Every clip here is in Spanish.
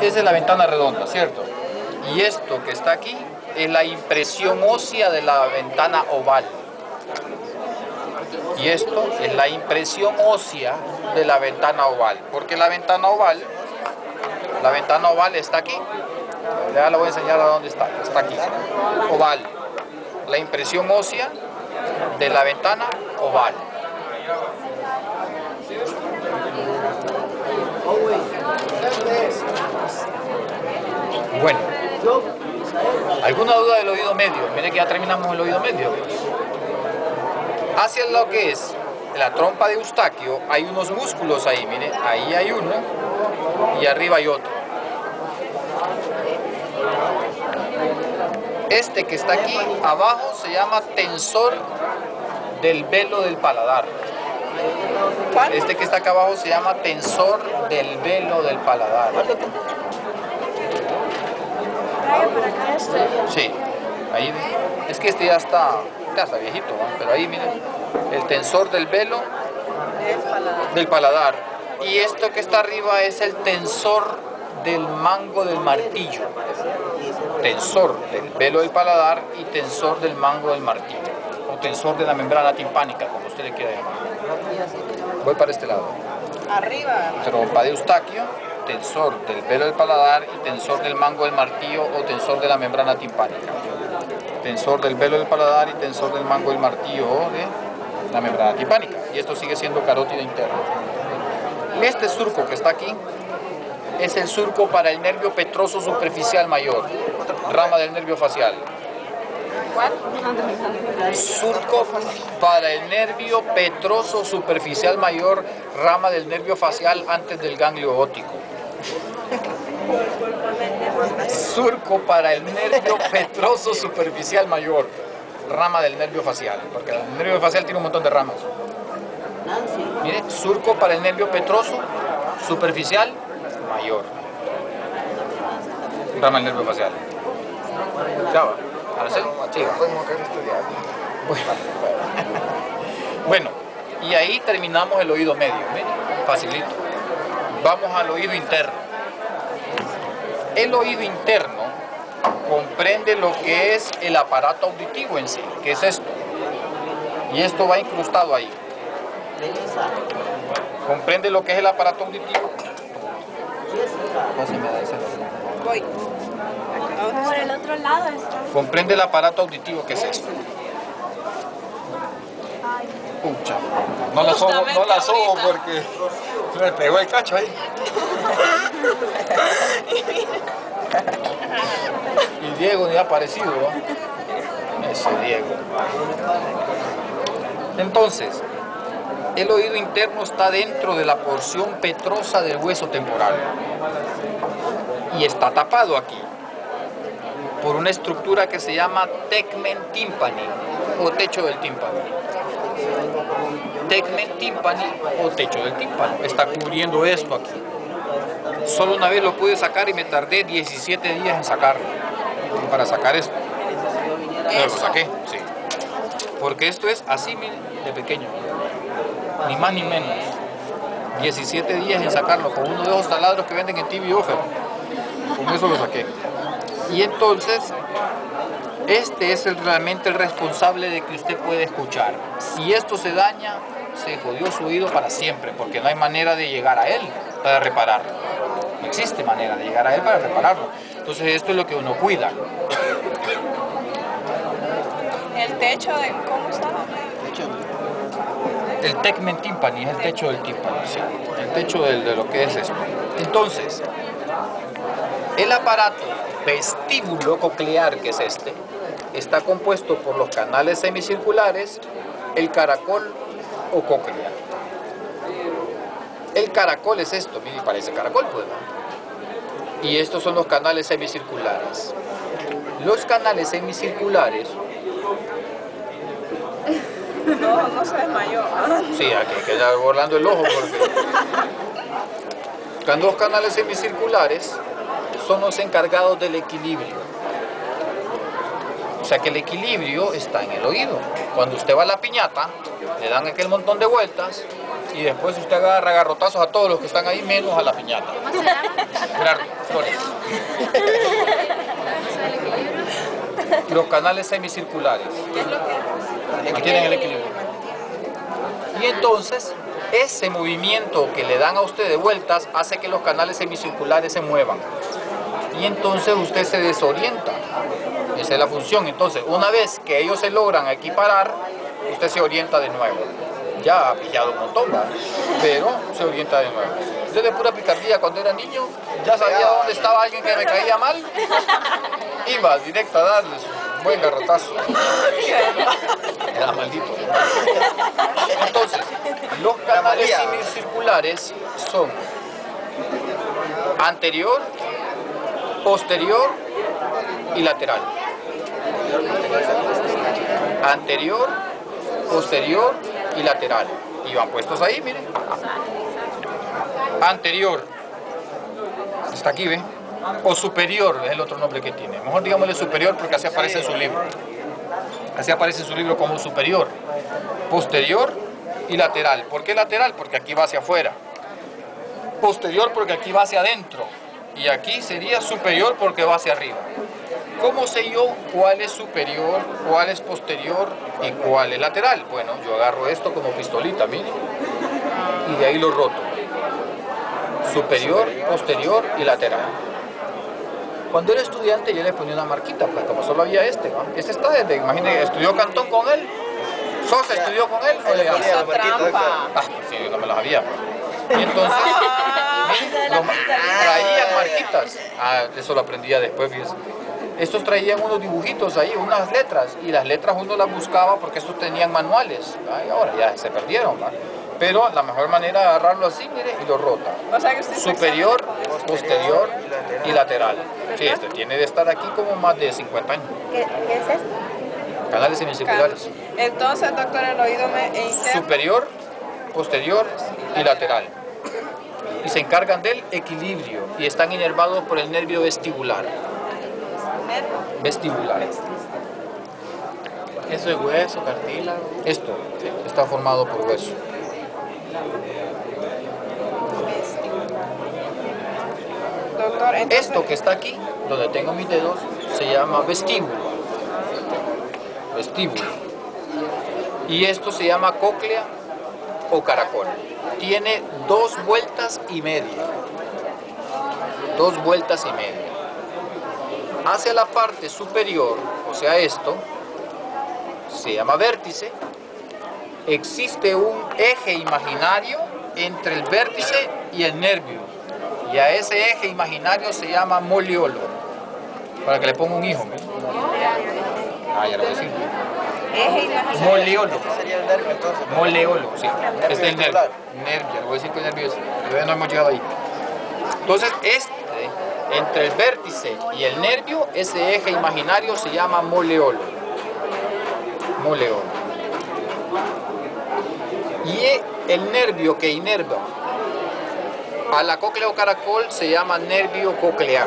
Esa es la ventana redonda, ¿cierto? Y esto que está aquí es la impresión ósea de la ventana oval. Y esto es la impresión ósea de la ventana oval. Porque la ventana oval está aquí. Ya le voy a enseñar a dónde está. Está aquí. Oval. La impresión ósea de la ventana oval. Bueno, ¿alguna duda del oído medio? Mire que ya terminamos el oído medio. Hacia lo que es la trompa de Eustaquio hay unos músculos ahí, mire, ahí hay uno y arriba hay otro. Este que está aquí abajo se llama tensor del velo del paladar. Este que está acá abajo se llama tensor del velo del paladar. Sí, ahí es que este ya está viejito, ¿no? Pero ahí miren, el tensor del velo del paladar. Y esto que está arriba es el tensor del mango del martillo. Tensor del velo del paladar y tensor del mango del martillo. O tensor de la membrana timpánica, como usted le quiera llamar. Voy para este lado. Arriba. Trompa de Eustaquio, tensor del velo del paladar y tensor del mango del martillo o tensor de la membrana timpánica. Tensor del velo del paladar y tensor del mango del martillo o de la membrana timpánica. Y esto sigue siendo carótida interna. Este surco que está aquí es el surco para el nervio petroso superficial mayor, rama del nervio facial. ¿Cuál? Surco para el nervio petroso superficial mayor, rama del nervio facial antes del ganglio óptico. Surco para el nervio petroso superficial mayor, rama del nervio facial, porque el nervio facial tiene un montón de ramas. Mire, surco para el nervio petroso superficial mayor, rama del nervio facial. Ya va. Bueno, y ahí terminamos el oído medio, ¿ven? Facilito. Vamos al oído interno. El oído interno comprende lo que es el aparato auditivo en sí, que es esto. Y esto va incrustado ahí. ¿Comprende lo que es el aparato auditivo? Voy. Por el otro lado está. ¿Comprende el aparato auditivo que es esto? Pucha, no la sobo porque me pegó el cacho ahí. Y Diego ni ha aparecido, ¿no? Ese Diego. Entonces, el oído interno está dentro de la porción petrosa del hueso temporal y está tapado aquí por una estructura que se llama tegmen tympani o techo del tímpano. Tegmen tympani o techo del tímpano está cubriendo esto aquí. Solo una vez lo pude sacar y me tardé 17 días en sacarlo, para sacar esto. Pero lo saqué, sí. Porque esto es así, miren, de pequeño. Ni más ni menos. 17 días en sacarlo, con uno de esos taladros que venden en TV Offer. Con eso lo saqué. Y entonces, este es realmente el responsable de que usted pueda escuchar. Si esto se daña, se jodió su oído para siempre, porque no hay manera de llegar a él para repararlo. No existe manera de llegar a él para repararlo. Entonces esto es lo que uno cuida. El techo de... ¿Cómo estaba? El tegmen tympani es el techo del tímpano, sí. El techo de lo que es esto. Entonces, el aparato vestíbulo coclear, que es este, está compuesto por los canales semicirculares, el caracol o cóclea. El caracol es esto, mire, parece caracol, pues. Y estos son los canales semicirculares. Los canales semicirculares... No se desmayó. Sí, aquí hay que estar volando el ojo porque... Los dos canales semicirculares son los encargados del equilibrio. O sea que el equilibrio está en el oído. Cuando usted va a la piñata, le dan aquel montón de vueltas y después usted agarra garrotazos a todos los que están ahí, menos a la piñata. ¿Cómo se llama? Gerardo Flores. Los canales semicirculares ¿Qué es lo que mantienen el equilibrio. Y entonces, ese movimiento que le dan a usted de vueltas hace que los canales semicirculares se muevan. Y entonces usted se desorienta. Esa es la función. Entonces, una vez que ellos se logran equiparar, usted se orienta de nuevo. Ya ha pillado un montón, ¿verdad? Pero se orienta de nuevo. Yo de pura picardía, cuando era niño, ya sabía dónde estaba alguien que me caía mal. Iba directo a darles un buen garrotazo. Era maldito. Entonces, los canales semicirculares son anterior, posterior y lateral. Anterior, posterior y lateral. Y van puestos ahí, miren. Anterior. Está aquí, ¿ve? O superior es el otro nombre que tiene. Mejor digámosle superior porque así aparece en su libro. Así aparece en su libro como superior. Posterior y lateral. ¿Por qué lateral? Porque aquí va hacia afuera. Posterior porque aquí va hacia adentro. Y aquí sería superior porque va hacia arriba. ¿Cómo sé yo cuál es superior, cuál es posterior y cuál es lateral? Bueno, yo agarro esto como pistolita, miren, y de ahí lo roto. Superior, posterior y lateral. Cuando era estudiante yo le ponía una marquita, pues como solo había este, ¿no? Este está desde, imagínate, estudió Cantón con él. Sosa estudió con él. hizo trampa? Ah, sí, yo no me las había. Pues. Y entonces, traían marquitas. Ah, eso lo aprendía después, fíjense. Estos traían unos dibujitos ahí, unas letras, y las letras uno las buscaba porque estos tenían manuales. Ay, ahora ya se perdieron, ¿no? Pero la mejor manera de agarrarlo así, mire, y lo rota. O sea que usted está Superior, examinando. posterior y lateral. Sí, este tiene de estar aquí como más de 50 años. ¿Qué es esto? Canales semicirculares. Entonces, doctor, el oído interno. Superior, posterior y lateral. Y se encargan del equilibrio y están inervados por el nervio vestibular. Vestibular. Eso es hueso, cartílago. Esto está formado por hueso. Doctor, entonces, Esto que está aquí, donde tengo mis dedos, se llama vestíbulo. Vestíbulo. Y esto se llama cóclea o caracol. Tiene 2 vueltas y media. 2 vueltas y media. Hacia la parte superior, o sea esto, se llama vértice. Existe un eje imaginario entre el vértice y el nervio. Y a ese eje imaginario se llama moliolo. Para que le ponga un hijo. Ah, ya lo voy a decir. eje imaginario. Moliolo. Sería el nervio entonces. Moleolo, sí. Este es el nervio. vestibular. Nervio, le voy a decir que el nervio es. Todavía no hemos llegado ahí. Entonces, entre el vértice y el nervio, ese eje imaginario se llama moleolo. Moleolo. Y el nervio que inerva a la cóclea o caracol se llama nervio coclear.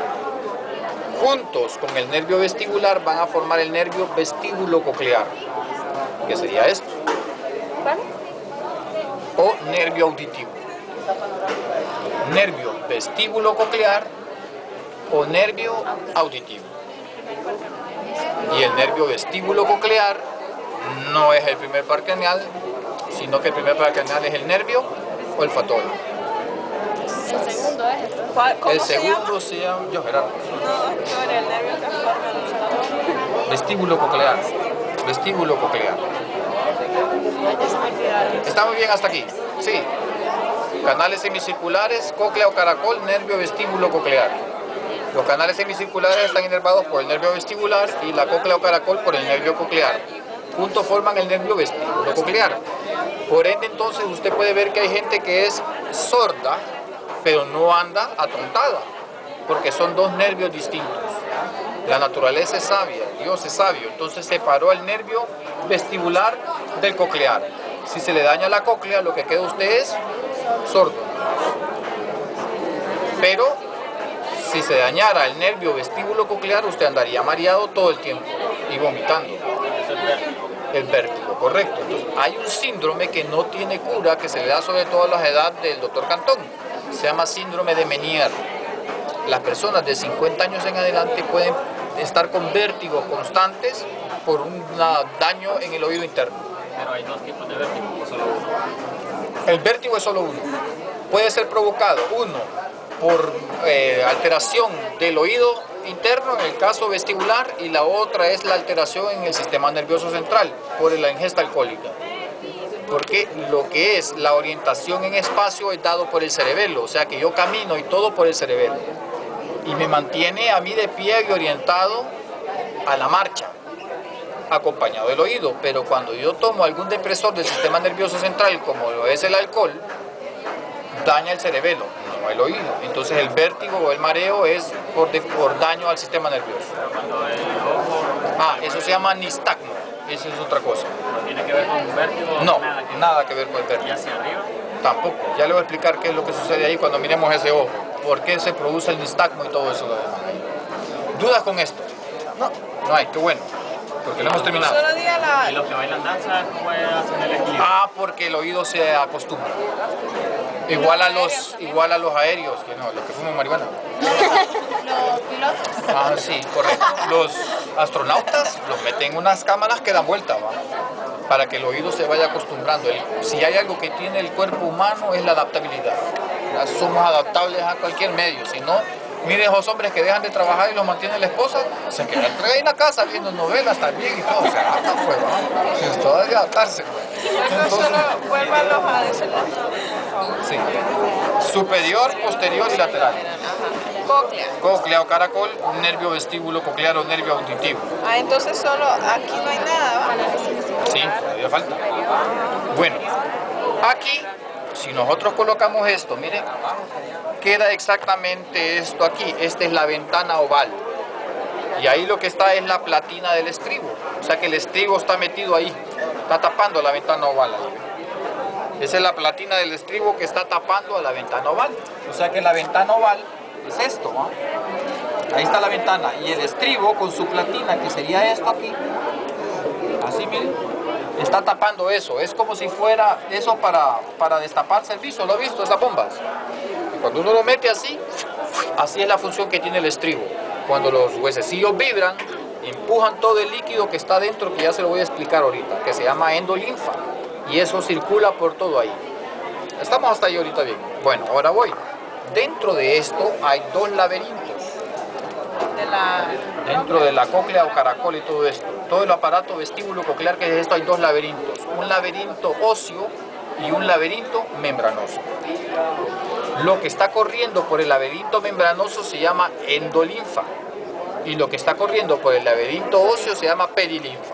Juntos con el nervio vestibular van a formar el nervio vestíbulo coclear, que sería esto. O nervio auditivo. Nervio vestíbulo coclear o nervio auditivo. Y el nervio vestíbulo coclear no es el primer par craneal, sino que el primer par craneal es el nervio olfatorio. El segundo es esto. ¿Cómo El se llama? segundo se llama, yo Gerardo, No, doctor, el nervio que forma el olfatorio. vestíbulo coclear. Vestíbulo coclear. Ya se me olvidaron. ¿Está muy bien hasta aquí? Sí. Canales semicirculares, cóclea o caracol, nervio vestíbulo coclear. Los canales semicirculares están inervados por el nervio vestibular y la cóclea o caracol por el nervio coclear. Juntos forman el nervio vestíbulo coclear. Por ende, entonces, usted puede ver que hay gente que es sorda, pero no anda atontada, porque son 2 nervios distintos. La naturaleza es sabia, Dios es sabio, entonces separó el nervio vestibular del coclear. Si se le daña la cóclea, lo que queda usted es sordo. Pero si se dañara el nervio vestíbulo coclear, usted andaría mareado todo el tiempo y vomitando. El vértigo, correcto. Entonces, hay un síndrome que no tiene cura, que se le da sobre todo a la edad del doctor Cantón. Se llama síndrome de Meniere. Las personas de 50 años en adelante pueden estar con vértigos constantes por un daño en el oído interno. Pero hay dos tipos de vértigo, o solo uno. El vértigo es solo uno. Puede ser provocado, uno, por alteración del oído interno, en el caso vestibular, y la otra es la alteración en el sistema nervioso central, por la ingesta alcohólica. Porque lo que es la orientación en espacio es dado por el cerebelo, o sea que yo camino y todo por el cerebelo. Y me mantiene a mí de pie y orientado a la marcha, acompañado del oído. Pero cuando yo tomo algún depresor del sistema nervioso central, como lo es el alcohol, daña el cerebelo, no el oído. Entonces el vértigo o el mareo es por daño al sistema nervioso. Cuando el ojo Eso se llama nistagmo, eso es otra cosa. no tiene que ver con un vértigo, No, nada nada que ver con el ¿Y vértigo. hacia arriba? Tampoco. Ya le voy a explicar qué es lo que sucede ahí cuando miremos ese ojo. Por qué se produce el nistagmo y todo eso. ¿Dudas con esto? No hay, qué bueno. Porque lo hemos terminado. Solo diga Y los que bailan danza, ¿cómo hacen el equilibrio? Porque el oído se acostumbra. Igual a los aéreos, que no, los que fuman marihuana. Los pilotos. Sí, correcto. Los astronautas los meten en unas cámaras que dan vuelta, ¿va? Para que el oído se vaya acostumbrando. Si hay algo que tiene el cuerpo humano es la adaptabilidad. Ya somos adaptables a cualquier medio. Si no, mire esos hombres que dejan de trabajar y los mantiene la esposa, se quedan en la casa viendo novelas también y todo. Se adaptan, pues, ¿va? Si esto hay que adaptarse, pues. Entonces, solo vuélvalos a decir. Sí. Superior, posterior y lateral. Cóclea. Cóclea o caracol, un nervio vestíbulo coclear o nervio auditivo. Entonces solo aquí no hay nada, ¿va? Sí, todavía falta. Bueno, aquí, si nosotros colocamos esto, miren, queda exactamente esto aquí. Esta es la ventana oval. Y ahí lo que está es la platina del estribo. O sea que el estribo está metido ahí. Está tapando la ventana oval ahí. Esa es la platina del estribo que está tapando a la ventana oval. O sea que la ventana oval es esto, ¿no? Ahí está la ventana. Y el estribo con su platina, que sería esto aquí. Así, miren. Está tapando eso. Es como si fuera eso para destaparse el piso. ¿Lo ha visto? Esas bombas. Y cuando uno lo mete así, así es la función que tiene el estribo. Cuando los huesecillos vibran, empujan todo el líquido que está dentro, que ya se lo voy a explicar ahorita, que se llama endolinfa. Y eso circula por todo ahí. Estamos hasta ahí ahorita bien. Bueno, ahora voy. Dentro de esto hay dos laberintos. Dentro de la cóclea o caracol y todo esto. Todo el aparato vestíbulo coclear que es esto, hay dos laberintos. Un laberinto óseo y un laberinto membranoso. Lo que está corriendo por el laberinto membranoso se llama endolinfa. Y lo que está corriendo por el laberinto óseo se llama perilinfa.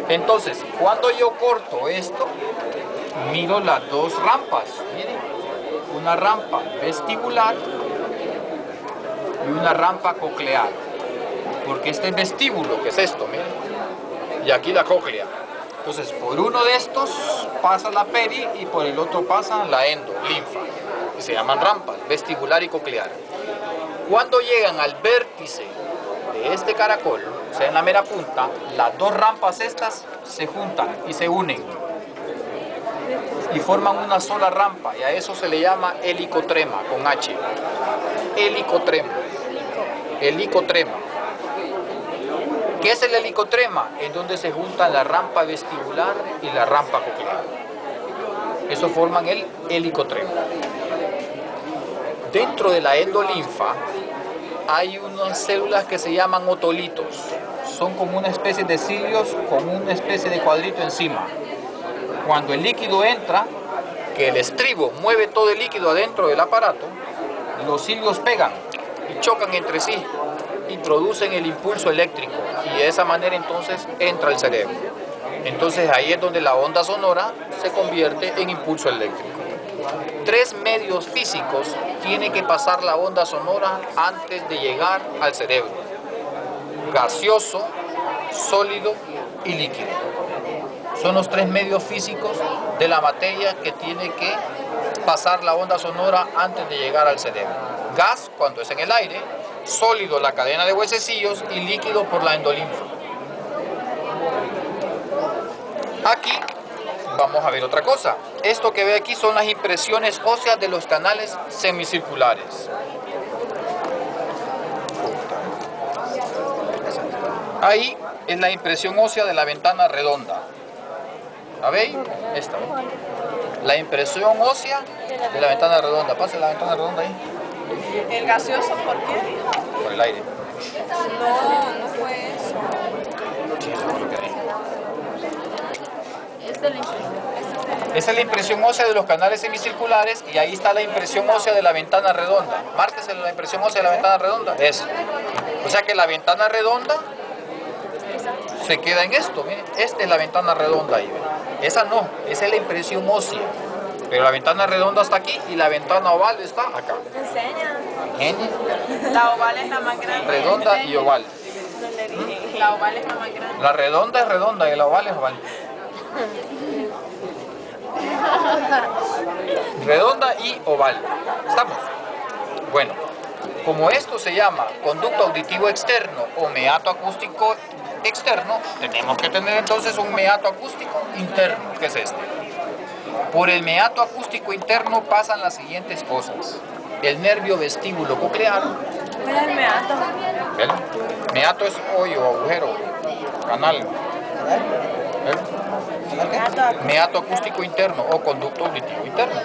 Entonces, cuando yo corto esto, miro las dos rampas. Miren, una rampa vestibular y una rampa coclear. Porque este es vestíbulo, que es esto, miren. Y aquí la cóclea. Entonces, por uno de estos pasa la peri y por el otro pasa la endolinfa. Que se llaman rampas, vestibular y coclear. Cuando llegan al vértice de este caracol, o sea, en la mera punta, las dos rampas estas se juntan y se unen y forman una sola rampa, y a eso se le llama helicotrema, con H. Helicotrema. Helicotrema. ¿Qué es el helicotrema? En donde se juntan la rampa vestibular y la rampa coclear. Eso forman el helicotrema. Dentro de la endolinfa hay unas células que se llaman otolitos. Son como una especie de cilios con una especie de cuadrito encima. Cuando el líquido entra, que el estribo mueve todo el líquido adentro del aparato, los cilios pegan y chocan entre sí y producen el impulso eléctrico, y de esa manera entonces entra el cerebro. Entonces ahí es donde la onda sonora se convierte en impulso eléctrico. 3 medios físicos tiene que pasar la onda sonora antes de llegar al cerebro: gaseoso, sólido y líquido. Son los 3 medios físicos de la materia que tiene que pasar la onda sonora antes de llegar al cerebro. Gas cuando es en el aire, sólido la cadena de huesecillos y líquido por la endolinfa. Aquí vamos a ver otra cosa. Esto que ve aquí son las impresiones óseas de los canales semicirculares. Ahí es la impresión ósea de la ventana redonda. ¿La veis? Esta. La impresión ósea de la ventana redonda. Pase la ventana redonda ahí. ¿El gaseoso por qué? Por el aire. No fue eso. Sí, eso es lo que hay. Esta es la impresión. Esa es la impresión ósea de los canales semicirculares y ahí está la impresión ósea de la ventana redonda. Márquese la impresión ósea de la ventana redonda. Eso. O sea que la ventana redonda se queda en esto. Miren, esta es la ventana redonda ahí. Esa no, esa es la impresión ósea. Pero la ventana redonda está aquí y la ventana oval está acá. Enseña. Genial. La oval es la más grande. Redonda y oval. No le dije. La oval es la más grande. La redonda es redonda y la oval es oval. Redonda y oval. ¿Estamos? Bueno, como esto se llama conducto auditivo externo o meato acústico externo, tenemos que tener entonces un meato acústico interno, que es este. Por el meato acústico interno pasan las siguientes cosas. El nervio vestíbulo coclear. Mira el meato. ¿Ven? Meato es hoyo, agujero, canal. ¿Ven? Meato acústico interno o conducto auditivo interno.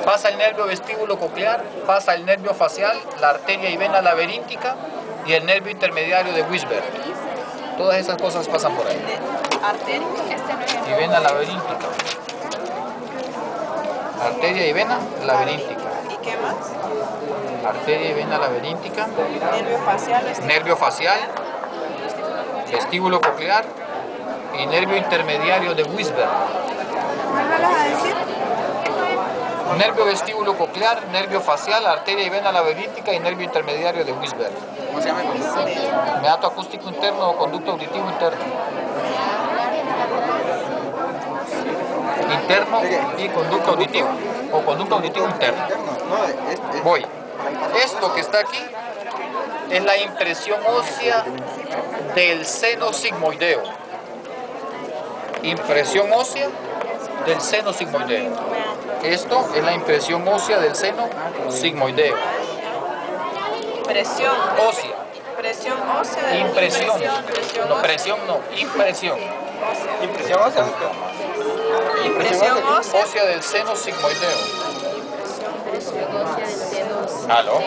Pasa el nervio vestíbulo coclear, pasa el nervio facial, la arteria y vena laberíntica y el nervio intermediario de Wisberg. Todas esas cosas pasan por ahí. Arteria. Y vena laberíntica. Arteria y vena laberíntica. ¿Y qué más? Arteria y vena laberíntica. Nervio facial. Nervio facial, vestíbulo coclear y nervio intermediario de Wisberg. ¿Vuélvelos a decir? Nervio vestíbulo coclear, nervio facial, arteria y vena laberíntica y nervio intermediario de Wisberg. ¿Cómo se llama? Meato acústico interno o conducto auditivo interno. Interno y conducto auditivo o conducto auditivo interno. No, Voy. Esto que está aquí es la impresión ósea del seno sigmoideo. Impresión ósea del seno sigmoideo. Esto es la impresión ósea del seno sigmoideo. Presión. Ósea. Presión ósea. Impresión. Presión No, ósea. presión no, impresión. impresión ósea. Impresión ósea. Ósea del seno sigmoideo. Impresión ósea del seno. ¿Aló?